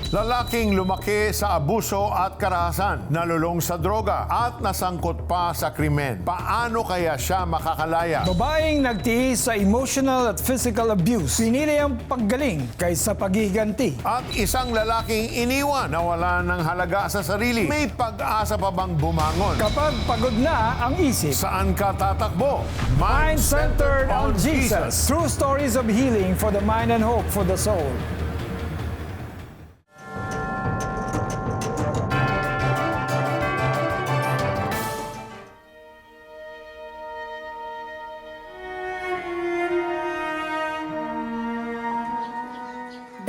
Lalaking lumaki sa abuso at karahasan, nalulong sa droga at nasangkot pa sa krimen. Paano kaya siya makakalaya? Babaeng nagtiis sa emotional at physical abuse. Pinili ang paggaling kaysa paghiganti. At isang lalaking iniwan na wala ng halaga sa sarili. May pag-asa pa bang bumangon? Kapag pagod na ang isip, Saan ka tatakbo? mind-centered on Jesus. True stories of healing for the mind and hope for the soul.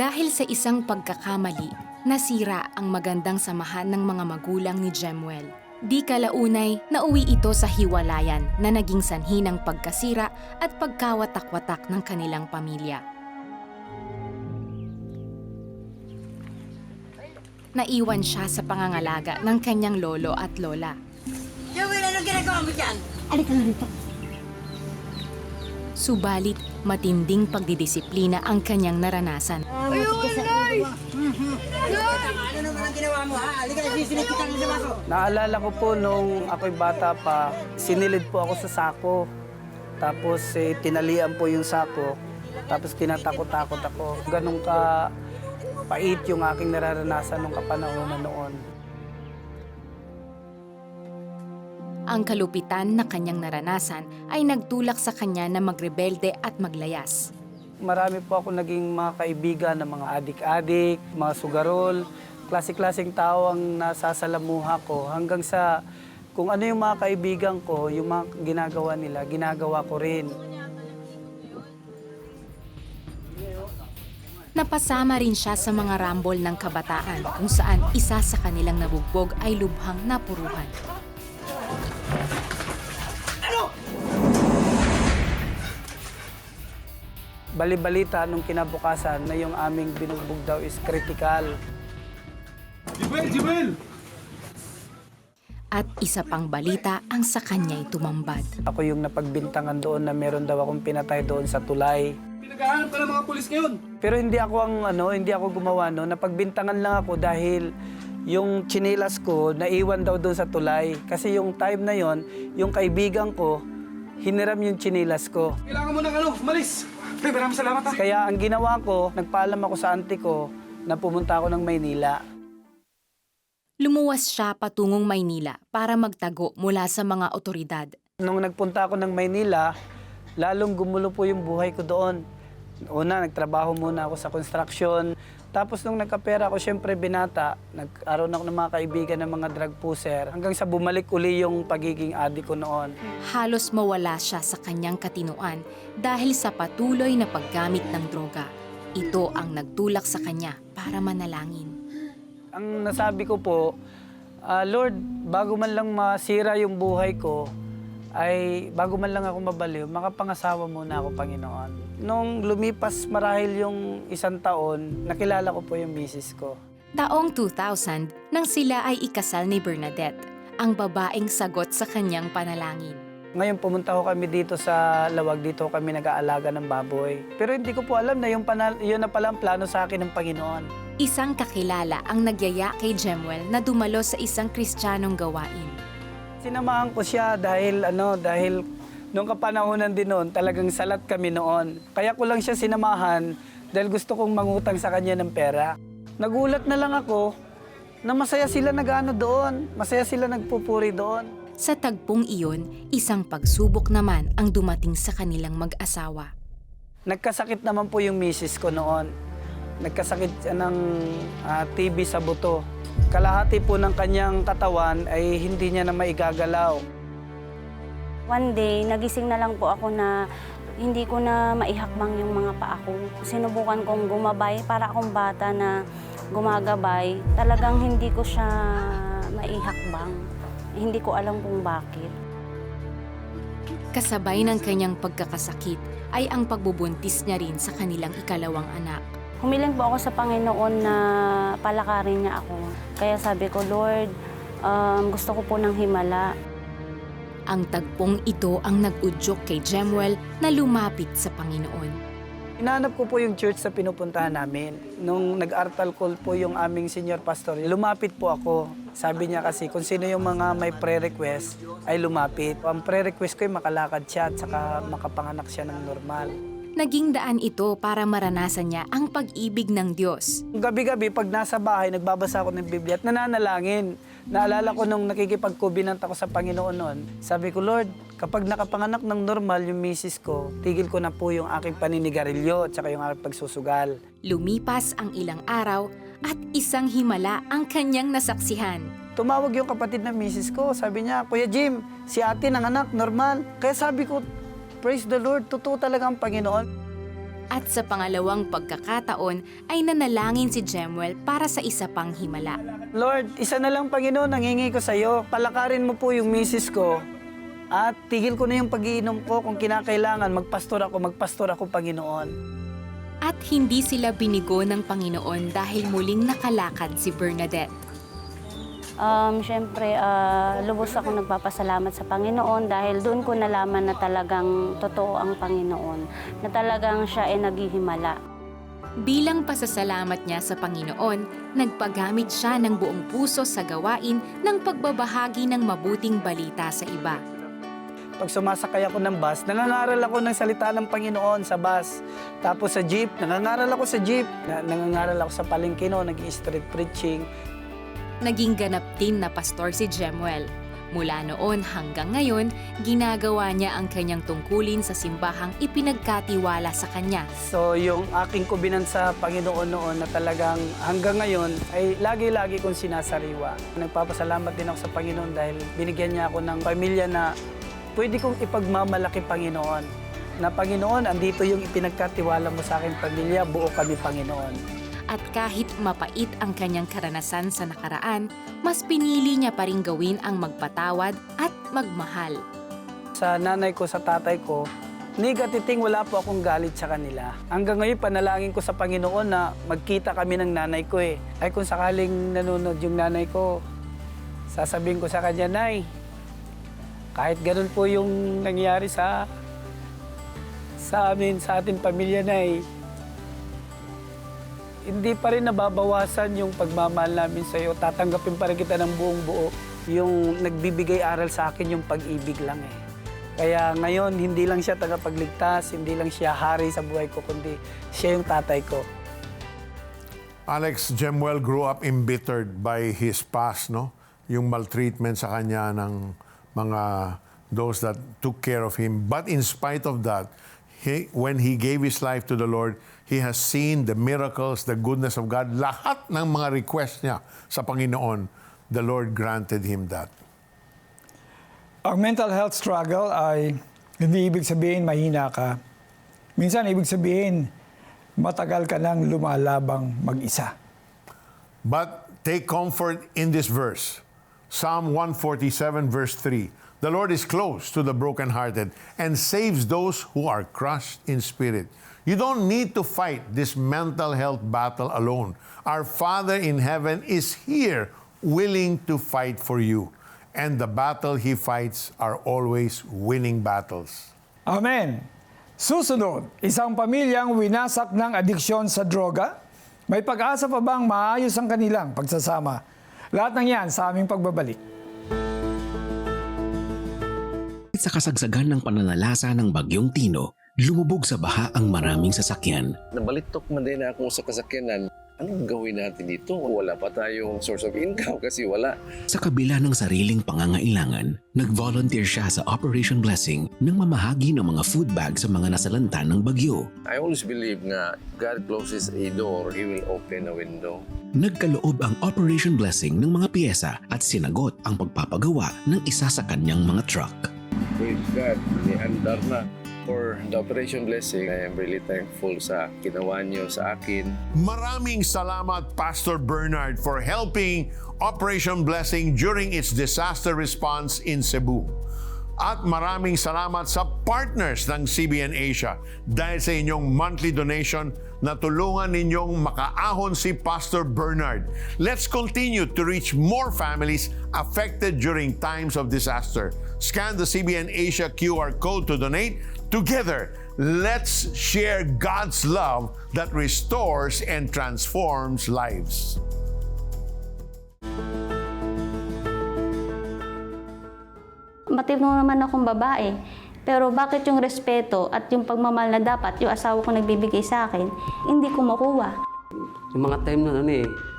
Dahil sa isang pagkakamali, nasira ang magandang samahan ng mga magulang ni Jemuel. Di kalaunay, nauwi ito sa hiwalayan na naging sanhi ng pagkasira at pagkawatak-watak ng kanilang pamilya. Naiwan siya sa pangangalaga ng kanyang lolo at lola. Jemuel, anong ginagawa mo dyan? Alika na rito. Subalit, matinding pagdidisiplina ang kanyang naranasan. Ayun, Nay! Ano naman ang ginawa mo, ha? Halika na, sisilip kita ng ako. Naalala ko po nung ako'y bata pa, sinilid po ako sa sako. Tapos tinalian po yung sako. Tapos tinatakot-takot ako. Ganun ka pait yung aking nararanasan nung kapanahonan noon. Ang kalupitan na kanyang naranasan ay nagtulak sa kanya na magrebelde at maglayas. Marami po ako naging mga kaibigan ng mga adik-adik, mga sugarol, klase-klaseng tao ang nasasalamuha ko hanggang sa kung ano yung mga kaibigan ko, yung mga ginagawa nila, ginagawa ko rin. Napasama rin siya sa mga rambol ng kabataan kung saan isa sa kanilang nabugbog ay lubhang napuruhan. Bali-balita nung kinabukasan na yung aming binugbog daw is critical. At isa pang balita ang sa kanya'y tumambad. Ako yung napagbintangan doon na meron daw akong pinatay doon sa tulay. Pinaghahanap ka ng mga pulis ngayon. Pero hindi ako gumawa no. Napagbintangan lang ako dahil yung tsinelas ko naiwan daw doon sa tulay. Kasi yung time na yon, yung kaibigan ko, hiniram yung tsinelas ko. Kailangan mo ng umalis. Pre, maraming salamat ha. Kaya ang ginawa ko, nagpaalam ako sa auntie ko na pumunta ako ng Maynila. Lumuwas siya patungong Maynila para magtago mula sa mga otoridad. Nung nagpunta ako ng Maynila, lalong gumulo po yung buhay ko doon. Una, nagtrabaho muna ako sa construction. Tapos nung nagkapera ako, syempre binata, nagkaroon ako ng mga kaibigan ng mga drug pusher hanggang sa bumalik uli yung pagiging adik ko noon. Halos mawala siya sa kanyang katinuan dahil sa patuloy na paggamit ng droga. Ito ang nagtulak sa kanya para manalangin. Ang nasabi ko po, Lord, bago man lang masira yung buhay ko, ay bago man lang ako mabaliw, makapangasawa muna ako, Panginoon. Nung lumipas marahil yung isang taon, nakilala ko po yung misis ko. Taong 2000 nang sila ay ikasal ni Bernadette, ang babaeng sagot sa kanyang panalangin. Ngayon pumunta ko kami dito sa Lawag, dito kami nag-aalaga ng baboy. Pero hindi ko po alam na yun na pala ang plano sa akin ng Panginoon. Isang kakilala ang nagyaya kay Jemuel na dumalo sa isang Kristiyanong gawain. Sinamahan ko siya dahil nung kapanahonan din noon, talagang salat kami noon. Kaya ko lang siya sinamahan dahil gusto kong mangutang sa kanya ng pera. Nagulat na lang ako na masaya sila nag-ano doon, masaya sila nagpupuri doon. Sa tagpong iyon, isang pagsubok naman ang dumating sa kanilang mag-asawa. Nagkasakit naman po yung misis ko noon. Nagkasakit siya ng TB sa buto. Kalahati po ng kanyang katawan ay hindi niya na maigagalaw. One day, nagising na lang po ako na hindi ko na maihakbang yung mga paa ko. Sinubukan kong gumabay para akong bata na gumagabay. Talagang hindi ko siya maihakbang. Hindi ko alam kung bakit. Kasabay ng kanyang pagkakasakit ay ang pagbubuntis niya rin sa kanilang ikalawang anak. Humiling po ako sa Panginoon na palakarin niya ako. Kaya sabi ko, Lord, gusto ko po ng himala. Ang tagpong ito ang nag-udyok kay Jemuel na lumapit sa Panginoon. Inanap ko po yung church sa pinupuntahan namin. Nung nag-altar call po yung aming senior pastor, lumapit po ako. Sabi niya kasi kung sino yung mga may pre-request ay lumapit. Ang pre-request ko ay makalakad siya at saka makapanganak siya ng normal. Naging daan ito para maranasan niya ang pag-ibig ng Diyos. Gabi-gabi, pag nasa bahay, nagbabasa ako ng Biblia at nananalangin. Naalala ko nung nakikipag-covenant ako sa Panginoon noon. Sabi ko, Lord, kapag nakapanganak ng normal yung misis ko, tigil ko na po yung aking paninigarilyo at saka yung aking pagsusugal. Lumipas ang ilang araw at isang himala ang kanyang nasaksihan. Tumawag yung kapatid na misis ko. Sabi niya, Kuya Jim, si ate nanganak, normal. Kaya sabi ko, praise the Lord, totoo talaga ang Panginoon. At sa pangalawang pagkakataon ay nanalangin si Jemuel para sa isa pang himala. Lord, isa na lang Panginoon, nangingi ko sa iyo. Palakarin mo po yung misis ko at tigil ko na yung pag-iinom ko. Kung kinakailangan, magpastor ako Panginoon. At hindi sila binigo ng Panginoon dahil muling nakalakad si Bernadette. Siyempre, lubos ako nagpapasalamat sa Panginoon dahil doon ko nalaman na talagang totoo ang Panginoon, na talagang siya ay naghihimala. Bilang pasasalamat niya sa Panginoon, nagpagamit siya ng buong puso sa gawain ng pagbabahagi ng mabuting balita sa iba. Pag sumasakay ako ng bus, nangangaral ako ng salita ng Panginoon sa bus. Tapos sa jeep, nangangaral ako sa jeep. Nangangaral ako sa palengke, nag-street preaching. Naging ganap din na pastor si Jemuel. Mula noon hanggang ngayon, ginagawa niya ang kanyang tungkulin sa simbahang ipinagkatiwala sa kanya. So yung aking kubinan sa Panginoon noon na talagang hanggang ngayon ay lagi-lagi kong sinasariwa. Nagpapasalamat din ako sa Panginoon dahil binigyan niya ako ng pamilya na pwede kong ipagmamalaki Panginoon. Na Panginoon, andito yung ipinagkatiwala mo sa aking pamilya, buo kami Panginoon. At kahit mapait ang kanyang karanasan sa nakaraan, mas pinili niya pa rin gawin ang magpatawad at magmahal. Sa nanay ko, sa tatay ko, negatiting wala po akong galit sa kanila. Hanggang ngayon, panalangin ko sa Panginoon na magkita kami ng nanay ko eh. Ay kung sakaling nanonood yung nanay ko, sasabihin ko sa kanya, Nay, kahit ganun po yung nangyari sa amin, sa ating pamilya, Nay, hindi pa rin nababawasan yung pagmamahal namin sa iyo. Tatanggapin pa rin kita ng buong buo. Yung nagbibigay aral sa akin, yung pag-ibig lang eh. Kaya ngayon, hindi lang siya tagapagligtas, hindi lang siya hari sa buhay ko, kundi siya yung tatay ko. Alex, Jemuel grew up embittered by his past, no? Yung maltreatment sa kanya ng mga those that took care of him. But in spite of that, when he gave his life to the Lord, he has seen the miracles, the goodness of God. Lahat ng mga request niya sa Panginoon, the Lord granted him that. Ang mental health struggle ay hindi ibig sabihin mahina ka. Minsan ibig sabihin matagal ka nang lumalabang mag-isa. But take comfort in this verse. Psalm 147 verse 3. The Lord is close to the brokenhearted and saves those who are crushed in spirit. You don't need to fight this mental health battle alone. Our Father in heaven is here willing to fight for you. And the battle He fights are always winning battles. Amen. Susunod, isang pamilyang winasak ng adiksyon sa droga. May pag-asa pa bang maayos ang kanilang pagsasama? Lahat ng yan sa aming pagbabalik. Sa kasagsagan ng pananalasa ng Bagyong Tino, lumubog sa baha ang maraming sasakyan. Nabalitok man din ako sa kasakyanan. Anong gawin natin dito? Wala pa tayong source of income kasi wala. Sa kabila ng sariling pangangailangan, nag-volunteer siya sa Operation Blessing nang mamahagi ng mga food bag sa mga nasalanta ng bagyo. I always believe nga God closes a door, He will open a window. Nagkaloob ang Operation Blessing ng mga piyesa at sinagot ang pagpapagawa ng isa sa kanyang mga truck. Praise God, niandar na. For the Operation Blessing, I am really thankful sa ginawa niyo sa akin. Maraming salamat, Pastor Bernard, for helping Operation Blessing during its disaster response in Cebu. At maraming salamat sa partners ng CBN Asia dahil sa inyong monthly donation na tulungan ninyong makaahon si Pastor Bernard. Let's continue to reach more families affected during times of disaster. Scan the CBN Asia QR code to donate Together, let's share God's love that restores and transforms lives. Matino naman akong babae, pero bakit yung respeto at yung pagmamahal na dapat yung asawa ko nagbibigay sa akin, hindi ko makuha. Yung mga time na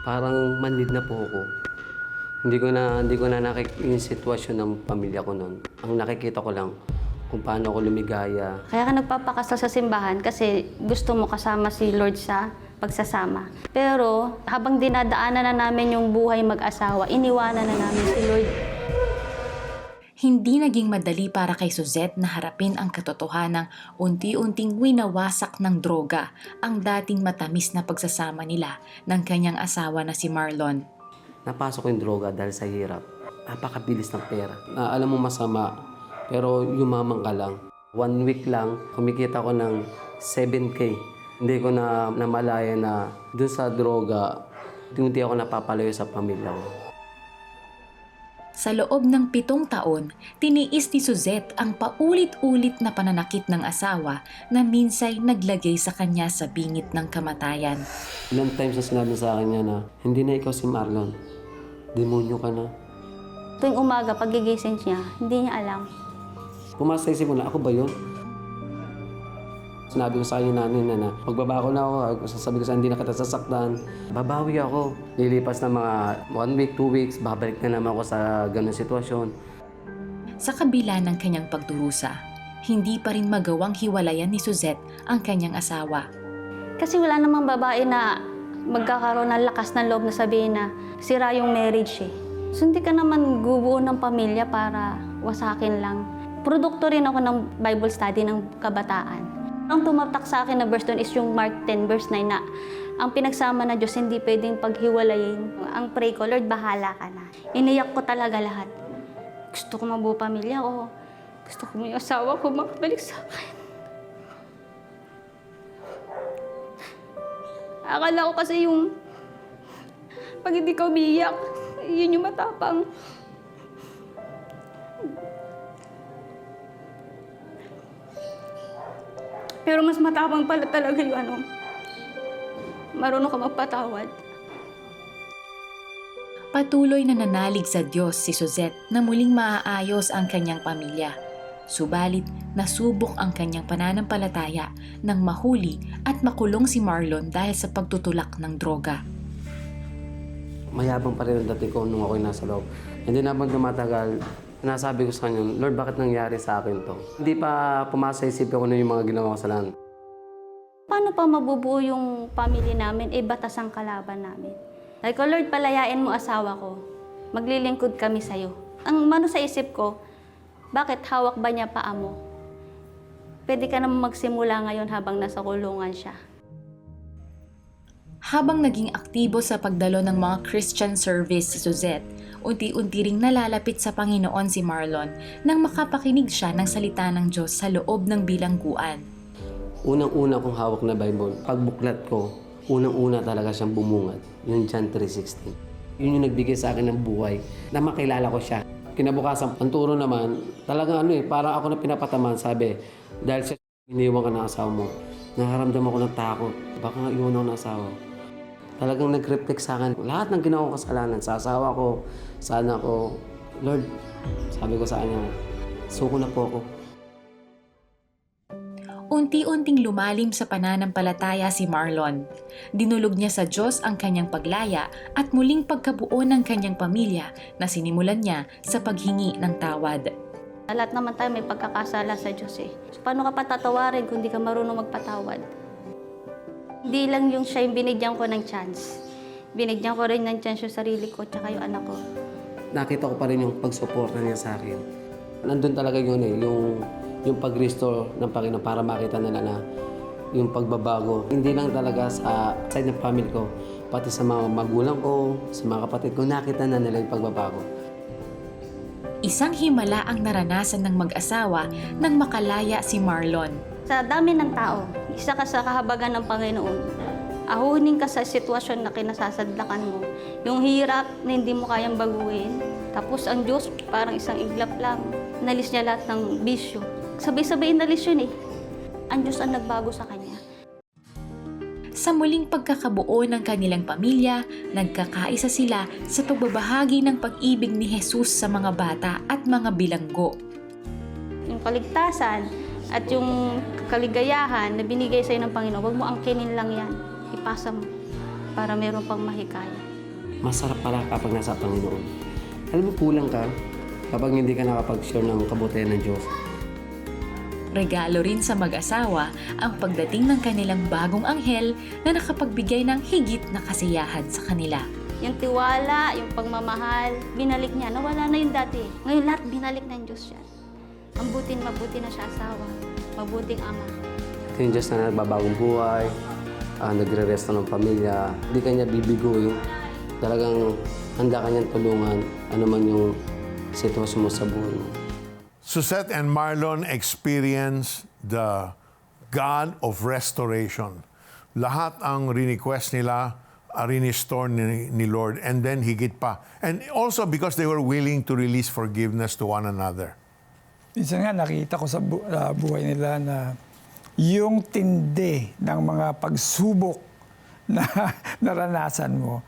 parang manlid na po ako. Hindi ko na nakikita yung sitwasyon ng pamilya ko noon. Ang nakikita ko lang kung paano ako lumigaya. Kaya ka nagpapakasal sa simbahan kasi gusto mo kasama si Lord sa pagsasama. Pero habang dinadaanan na namin yung buhay mag-asawa, iniwanan na namin si Lord. Hindi naging madali para kay Suzette na harapin ang katotohanang unti-unting winawasak ng droga ang dating matamis na pagsasama nila ng kanyang asawa na si Marlon. Napasok ko yung droga dahil sa hirap. Napakabilis ng pera. Alam mo masama, pero yumaman ka lang. 1 week lang, kumikita ko ng 7K. Hindi ko na namalaya na dun sa droga, hindi ako napapalayo sa pamilya ko. Sa loob ng 7 taon, tiniis ni Suzette ang paulit-ulit na pananakit ng asawa na minsay naglagay sa kanya sa bingit ng kamatayan. Ilang times na sinabi sa akin niya na, hindi na ikaw si Marlon. Demonyo ka na. Tuwing umaga, pagigising niya, hindi niya alam. Pumasa isip mo na, ako ba yun? Sinabi ko sa kanya nanay na pagbaba ko na ako, sasabi ko sa hindi na kita sasaktan. Babawi ako. Lilipas na mga 1 week, 2 weeks, babalik na naman ako sa ganung sitwasyon. Sa kabila ng kanyang pagdurusa, hindi pa rin magawang hiwalayan ni Suzette ang kanyang asawa. Kasi wala namang babae na magkakaroon ng lakas ng loob na sabihin na sira yung marriage eh. So hindi ka naman gubuo ng pamilya para wasakin lang. Produkto rin ako ng Bible study ng kabataan. Ang tumatak sa akin na verse doon is yung Mark 10 verse 9 na ang pinagsama na Diyos hindi pwedeng paghiwalayin. Ang pray ko, Lord, bahala ka na. Iniyak ko talaga lahat. Gusto ko mabuo pamilya ko. Gusto ko may asawa ko makabalik sa akin. Akala ko kasi yung pag hindi ka umiiyak, yun yung matapang. Pero mas matapang pala talaga yung marunong ka magpatawad. Patuloy na nanalig sa Diyos si Suzette na muling maaayos ang kanyang pamilya. Subalit, nasubok ang kanyang pananampalataya nang mahuli at makulong si Marlon dahil sa pagtutulak ng droga. Mayabang pa rin ang dating ko nung ako'y nasa loob. Hindi na tumatagal, nasabi ko sa kanya, Lord, bakit nangyari sa akin to? Hindi pa pumasa isip ko na yung mga ginawa ko sa lahat. Paano pa mabubuo yung pamilya namin, batas ang kalaban namin? Like, Lord, palayain mo asawa ko. Maglilingkod kami sa'yo. Ang mano sa isip ko, bakit hawak ba niya paa mo? Pwede ka naman magsimula ngayon habang nasa kulungan siya. Habang naging aktibo sa pagdalo ng mga Christian service si Suzette, unti-unti ring nalalapit sa Panginoon si Marlon nang makapakinig siya ng salita ng Diyos sa loob ng bilangguan. Unang-una kong hawak na Bible, pagbuklat ko, unang-una talaga siyang bumungad, yung John 3:16. Yun yung nagbigay sa akin ng buhay, na makilala ko siya. Kinabukasan, ang turo naman, talagang parang ako na pinapataman, sabi, dahil siya iniwan ka ng asawa mo, nakaramdam ako ng takot, baka nga iwan ako ng asawa. Talagang nag-reflect sa akin, lahat ng ginawa ko kasalanan, sa asawa ko, sa anak ko, Lord, sabi ko sa kanya, suko na po ako. Unti-unting lumalim sa pananampalataya si Marlon. Dinulog niya sa Diyos ang kanyang paglaya at muling pagkabuo ng kanyang pamilya na sinimulan niya sa paghingi ng tawad. Lahat naman tayo may pagkakasala sa Diyos eh. So, paano ka patatawarin kung di ka marunong magpatawad? Hindi lang yung siya yung binigyan ko ng chance. Binigyan ko rin ng chance yung sarili ko tsaka yung anak ko. Nakita ko pa rin yung pagsuporta niya sa akin. Nandun talaga yun yung pag-restore ng Panginoon para makita nila na yung pagbabago. Hindi lang talaga sa side ng family ko, pati sa mga magulang ko, sa mga kapatid ko, nakita na nila yung pagbabago. Isang himala ang naranasan ng mag-asawa nang makalaya si Marlon. Sa dami ng tao, isa ka sa kahabagan ng Panginoon. Ahunin ka sa sitwasyon na kinasasadlakan mo. Yung hirap na hindi mo kayang baguhin. Tapos ang Diyos parang isang iglap lang. Nalis niya lahat ng bisyo. Sabay-sabay inalis yun eh. Ang Diyos ang nagbago sa kanya. Sa muling pagkakabuo ng kanilang pamilya, nagkakaisa sila sa pagbabahagi ng pag-ibig ni Jesus sa mga bata at mga bilanggo. Yung kaligtasan at yung kaligayahan na binigay sa'yo ng Panginoon, huwag mo angkinin lang yan. Ipasa mo para meron pang mahikaya. Masarap pala kapag nasa Panginoon. Alam mo, kulang ka kapag hindi ka nakapag-share ng kabutihan ng Diyos. Regalo rin sa mag-asawa ang pagdating ng kanilang bagong anghel na nakapagbigay ng higit na kasiyahan sa kanila. Yung tiwala, yung pagmamahal, binalik niya. Nawala na yung dati. Ngayon lahat binalik ng Diyos yan. Ang mabuti na siya asawa. Mabuting ama. Ito yung Diyos na nagbabagong buhay, nagre-resto ng pamilya. Hindi ka niya bibiguin. Talagang handa ka niyang tulungan ano man yung sitwasyon mo sa buhay mo. Suzette and Marlon experience the God of restoration. Lahat ang request nila, rinestore ni Lord, and then higit pa. And also because they were willing to release forgiveness to one another. Minsan nga nakita ko sa buhay nila na yung tindi ng mga pagsubok na naranasan mo,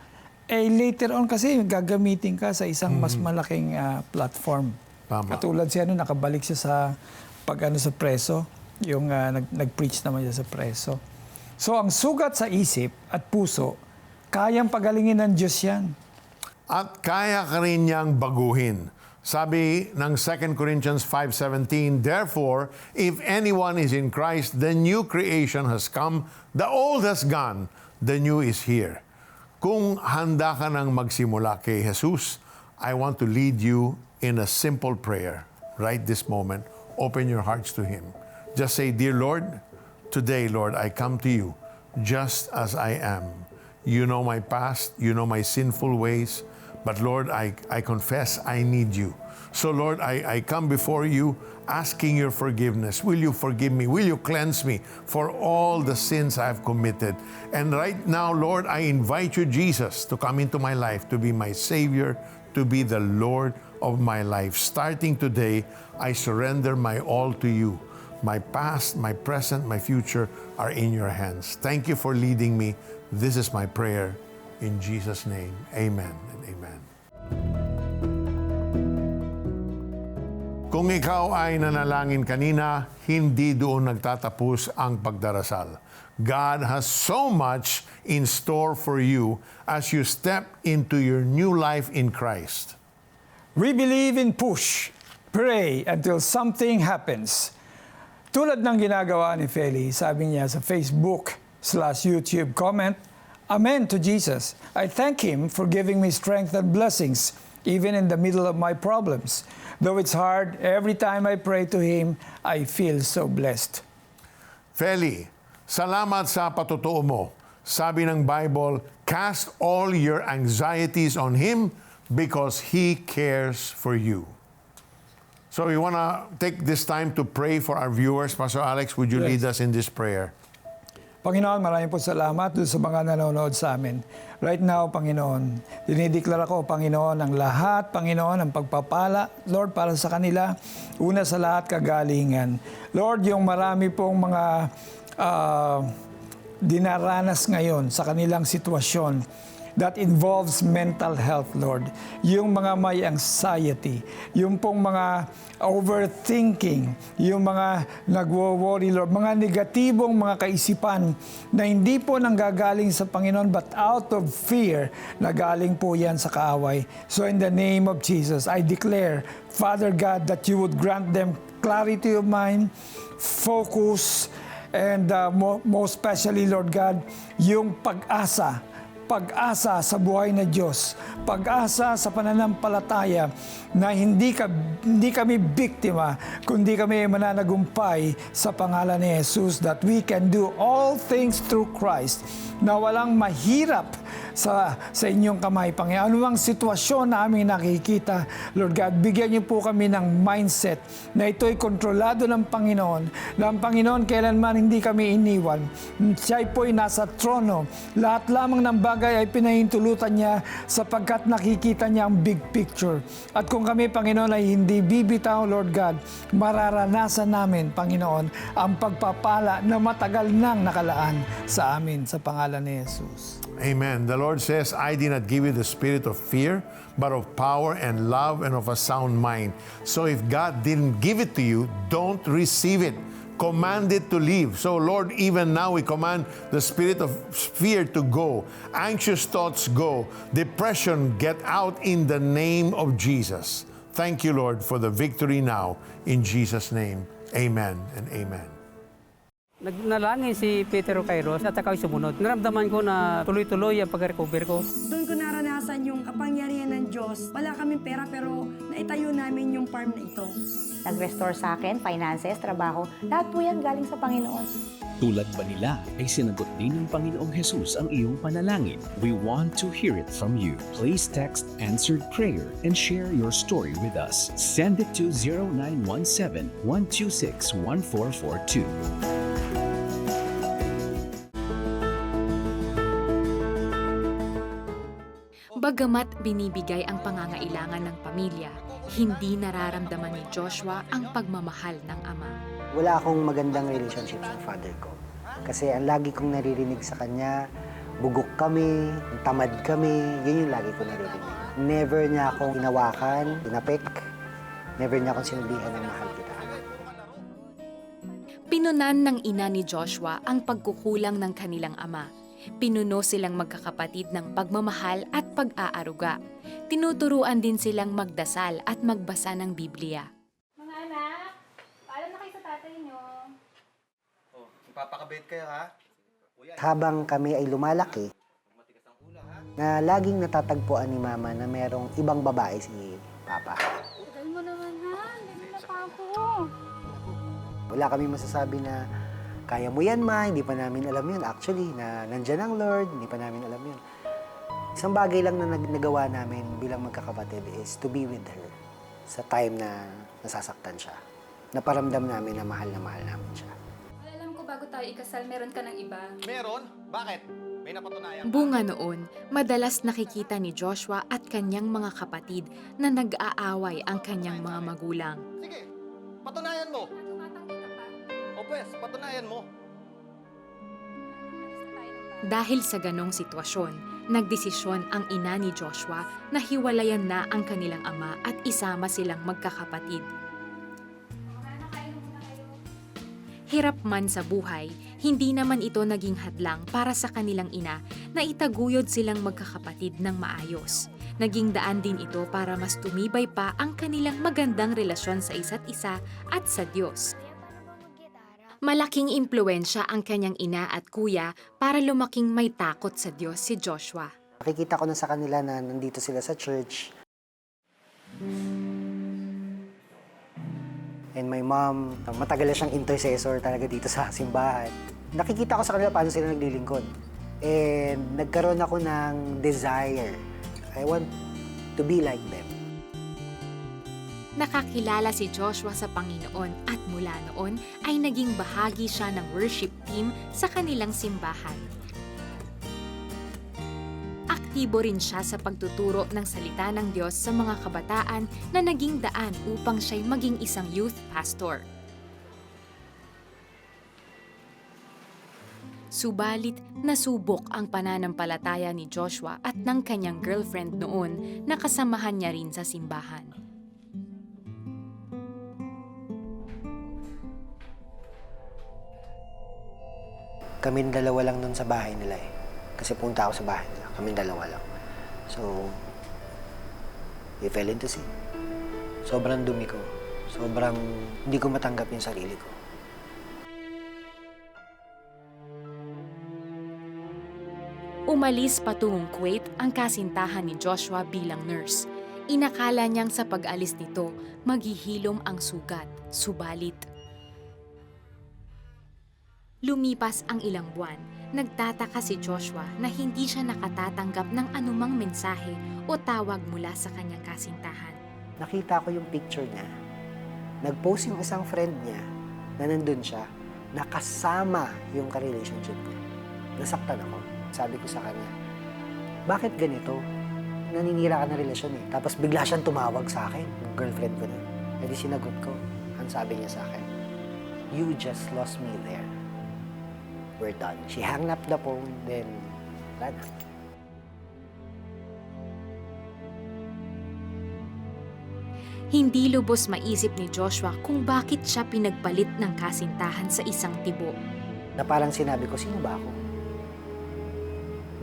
later on kasi gagamitin ka sa isang mas malaking platform. Tama. Katulad siya nakabalik siya sa sa preso, yung nag-preach naman siya sa preso. So ang sugat sa isip at puso, kayang pagalingin ng Diyos yan. At kaya ka rin niyang baguhin. Sabi ng 2 Corinthians 5:17, therefore, if anyone is in Christ, the new creation has come, the old has gone, the new is here. Kung handa ka nang magsimula kay Jesus, I want to lead you in a simple prayer. Right this moment, open your hearts to Him. Just say, Dear Lord, today, Lord, I come to you just as I am. You know my past, you know my sinful ways, but Lord, I confess I need you. So Lord, I come before you asking your forgiveness. Will you forgive me? Will you cleanse me for all the sins I've committed? And right now, Lord, I invite you, Jesus, to come into my life, to be my Savior, to be the Lord of my life. Starting today, I surrender my all to you. My past, my present, my future are in your hands. Thank you for leading me. This is my prayer. In Jesus' name, amen and amen. Kung ikaw ay nanalangin kanina, hindi doon nagtatapos ang pagdarasal. God has so much in store for you as you step into your new life in Christ. We believe in push, pray until something happens. Tulad ng ginagawa ni Feli, sabi niya sa Facebook/YouTube comment, Amen to Jesus. I thank Him for giving me strength and blessings, even in the middle of my problems. Though it's hard, every time I pray to Him, I feel so blessed. Feli, salamat sa patutuo mo. Sabi ng Bible, cast all your anxieties on Him because He cares for you. So we want to take this time to pray for our viewers. Pastor Alex, would you lead us in this prayer? Panginoon, maraming po salamat doon sa mga nanonood sa amin. Right now, Panginoon, dinideklara ko, Panginoon, ang lahat, Panginoon, ang pagpapala, Lord, para sa kanila, una sa lahat, kagalingan. Lord, yung marami pong mga dinaranas ngayon sa kanilang sitwasyon that involves mental health, Lord. Yung mga may anxiety, yung pong mga overthinking, yung mga nagwo-worry, Lord, mga negatibong mga kaisipan na hindi po nanggagaling sa Panginoon but out of fear, nagaling po yan sa kaaway. So in the name of Jesus, I declare, Father God, that you would grant them clarity of mind, focus, and most especially, Lord God, yung pag-asa sa buhay na Diyos, pag-asa sa pananampalataya na hindi kami biktima, kundi kami mananagumpay sa pangalan ni Jesus, that we can do all things through Christ, na walang mahirap sa inyong kamay, Panginoon. Anumang sitwasyon na aming nakikita, Lord God, bigyan niyo po kami ng mindset na ito'y kontrolado ng Panginoon, na ang Panginoon kailanman hindi kami iniwan. Siya po'y nasa trono. Lahat lamang ng bagay bagay ay pinahintulutan niya sapagkat nakikita niya ang big picture. At kung kami, Panginoon, ay hindi bibitaw, Lord God, mararanasan namin, Panginoon, ang pagpapala na matagal nang nakalaan sa amin sa pangalan ni Jesus. Amen. The Lord says, I did not give you the spirit of fear, but of power and love and of a sound mind. So if God didn't give it to you, don't receive it. Command it to leave. So Lord, even now we command the spirit of fear to go. Anxious thoughts go. Depression get out in the name of Jesus. Thank you, Lord, for the victory now. In Jesus' name, amen and amen. Nagnalangin si Peter Kairos at ako'y sumunod. Naramdaman ko na tuloy-tuloy ang pag-recover ko. Doon ko naranasan yung kapangyarihan ng Diyos. Wala kaming pera pero naitayo namin yung farm na ito. Nag-restore sa akin, finances, trabaho. Lahat po yan galing sa Panginoon. Tulad ba nila ay sinagot din ng Panginoong Jesus ang iyong panalangin? We want to hear it from you. Please text answered prayer and share your story with us. Send it to 0917-126-1442. Bagamat binibigay ang pangangailangan ng pamilya, hindi nararamdaman ni Joshua ang pagmamahal ng ama. Wala akong magandang relationship sa father ko. Kasi ang lagi kong naririnig sa kanya, bugok kami, tamad kami, yun yung lagi ko naririnig. Never niya akong hinawakan, tinapik, never niya akong sinabihan ng mahal kita. Pinunan ng ina ni Joshua ang pagkukulang ng kanilang ama. Pinuno silang magkakapatid ng pagmamahal at pag-aaruga. Tinuturuan din silang magdasal at magbasa ng Biblia. Mga anak, paalam na kayo sa tatay nyo. Oh, ipapakabait kayo ha? Habang kami ay lumalaki, na laging natatagpuan ni Mama na merong ibang babae si Papa. Tagal mo naman ha, hindi na pa ako. Wala kami masasabi na kaya mo yan, Ma, hindi pa namin alam yun. Actually, na nandyan ang Lord, hindi pa namin alam yun. Isang bagay lang na nagawa namin bilang magkakapatid is to be with her sa time na nasasaktan siya. Naparamdam namin na mahal namin siya. Alam ko bago tayo ikasal, meron ka ng iba. Meron? Bakit? May napatunayan? Bunga noon, madalas nakikita ni Joshua at kanyang mga kapatid na nag-aaway ang kanyang mga magulang. Sige, patunayan mo. O pwes, patunayan mo. Dahil sa ganong sitwasyon, nagdesisyon ang ina ni Joshua na hiwalayan na ang kanilang ama at isama silang magkakapatid. Hirap man sa buhay, hindi naman ito naging hadlang para sa kanilang ina na itaguyod silang magkakapatid ng maayos. Naging daan din ito para mas tumibay pa ang kanilang magandang relasyon sa isa't isa at sa Diyos. Malaking impluwensya ang kanyang ina at kuya para lumaking may takot sa Diyos si Joshua. Nakikita ko na sa kanila na nandito sila sa church. And my mom, matagal na siyang intercessor talaga dito sa simbahan. Nakikita ko sa kanila paano sila naglilingkod. And nagkaroon ako ng desire. I want to be like them. Nakakilala si Joshua sa Panginoon at mula noon ay naging bahagi siya ng worship team sa kanilang simbahan. Aktibo rin siya sa pagtuturo ng salita ng Diyos sa mga kabataan na naging daan upang siya'y maging isang youth pastor. Subalit, nasubok ang pananampalataya ni Joshua at ng kanyang girlfriend noon na kasamahan niya rin sa simbahan. Kaming dalawa lang nun sa bahay nila eh. Kasi punta ako sa bahay nila. Kaming dalawa lang. So, we fell into sin. Sobrang dumi ko. Sobrang hindi ko matanggap yung sarili ko. Umalis patungong Kuwait ang kasintahan ni Joshua bilang nurse. Inakala niyang sa pag-alis nito, maghihilom ang sugat, subalit. Lumipas ang ilang buwan, nagtataka si Joshua na hindi siya nakatatanggap ng anumang mensahe o tawag mula sa kanyang kasintahan. Nakita ko yung picture niya. Nag-post yung isang friend niya na nandun siya, nakasama yung ka-relationship niya. Nasaktan ako. Sabi ko sa kanya, bakit ganito? Naninira ka ng relasyon eh. Tapos bigla siyang tumawag sa akin, yung girlfriend ko na. E di sinagot ko. Ang sabi niya sa akin, you just lost me there. We're done. She hung up the phone, then wala na. Hindi lubos maisip ni Joshua kung bakit siya pinagpalit ng kasintahan sa isang tibo. Na parang sinabi ko, sino ba ako?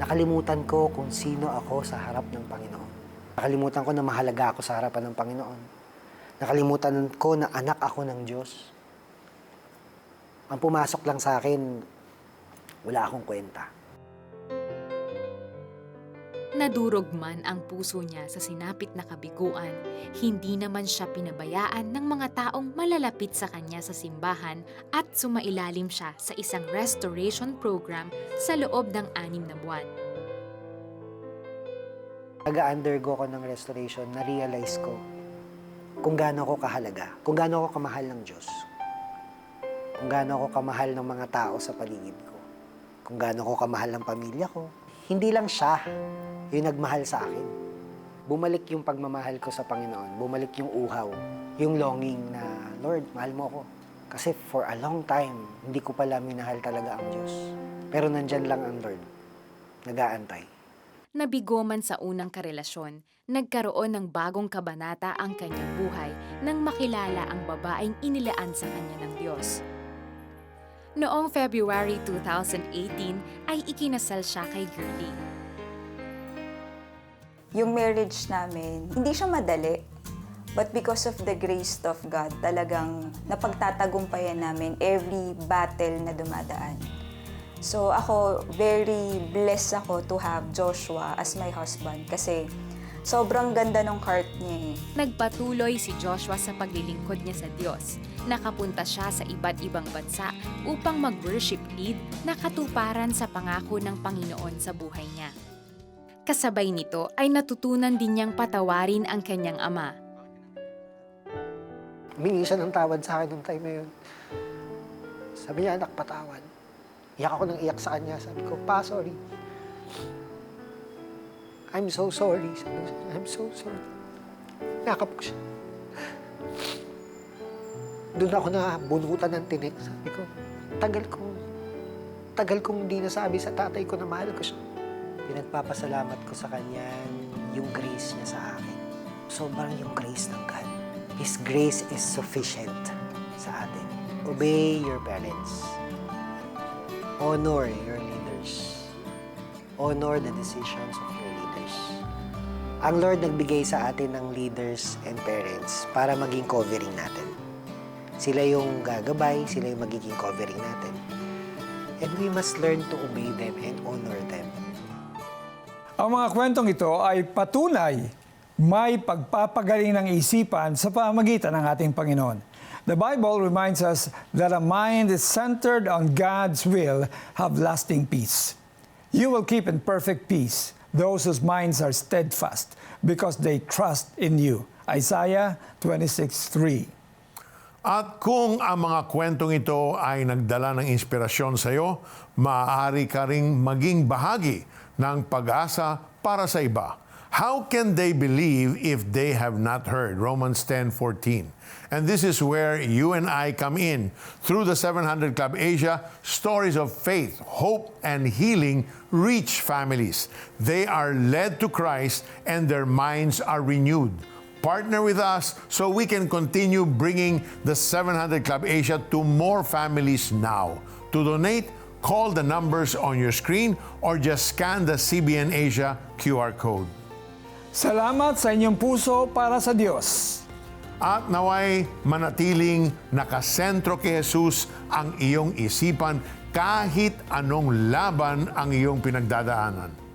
Nakalimutan ko kung sino ako sa harap ng Panginoon. Nakalimutan ko na mahalaga ako sa harapan ng Panginoon. Nakalimutan ko na anak ako ng Diyos. Ang pumasok lang sa akin, wala akong kwenta. Nadurog man ang puso niya sa sinapit na kabiguan, hindi naman siya pinabayaan ng mga taong malalapit sa kanya sa simbahan at sumailalim siya sa isang restoration program sa loob ng 6 na buwan. Nag-undergo ko ng restoration, na-realize ko kung gaano ako kahalaga, kung gaano ako kamahal ng Diyos, kung gaano ako kamahal ng mga tao sa paligid ko, kung gaano ako kamahal ng pamilya ko. Hindi lang siya yung nagmahal sa akin. Bumalik yung pagmamahal ko sa Panginoon. Bumalik yung uhaw, yung longing na, Lord, mahal mo ako. Kasi for a long time, hindi ko pala minahal talaga ang Diyos. Pero nandyan lang ang Lord, nag-aantay. Nabigo man sa unang karelasyon, nagkaroon ng bagong kabanata ang kanyang buhay nang makilala ang babaeng inilaan sa kanya ng Diyos. Noong February 2018 ay ikinasal siya kay Girlie. Yung marriage namin, hindi siya madali. But because of the grace of God, talagang napagtatagumpayan namin every battle na dumadaan. So ako, very blessed ako to have Joshua as my husband kasi sobrang ganda ng heart niya eh. Nagpatuloy si Joshua sa paglilingkod niya sa Diyos. Nakapunta siya sa iba't ibang bansa upang mag-worship lead na katuparan sa pangako ng Panginoon sa buhay niya. Kasabay nito ay natutunan din niyang patawarin ang kanyang ama. Humingi siya ng tawad sa akin nung time na yun. Sabi niya, anak, patawad. Iyak ako ng iyak sa kanya. Sabi ko, Pa, sorry. I'm so sorry. I'm so sorry. Nakap ko siya. Doon ako na bunutan ng tinik. Sabi ko, tagal kong hindi nasabi sa tatay ko na mahal ko siya. Pinagpapasalamat ko sa kanya yung grace niya sa akin. Sobrang yung grace ng God. His grace is sufficient sa atin. Obey your parents. Honor your leaders. Honor the decisions of your leaders. Ang Lord nagbigay sa atin ng leaders and parents para maging covering natin. Sila yung gagabay, sila yung magiging covering natin. And we must learn to obey them and honor them. Ang mga kwentong ito ay patunay may pagpapagaling ng isipan sa pamamagitan ng ating Panginoon. The Bible reminds us that a mind is centered on God's will have lasting peace. You will keep in perfect peace those whose minds are steadfast because they trust in you. Isaiah 26:3. At kung ang mga kwentong ito ay nagdala ng inspirasyon sa iyo, maaari ka ring maging bahagi ng pag-asa para sa iba. How can they believe if they have not heard? Romans 10:14. And this is where you and I come in. Through the 700 Club Asia, stories of faith, hope, and healing reach families. They are led to Christ and their minds are renewed. Partner with us so we can continue bringing the 700 Club Asia to more families now. To donate, call the numbers on your screen or just scan the CBN Asia QR code. Salamat sa inyong puso para sa Diyos. At naway manatiling nakasentro kay Jesus ang iyong isipan kahit anong laban ang iyong pinagdadaanan.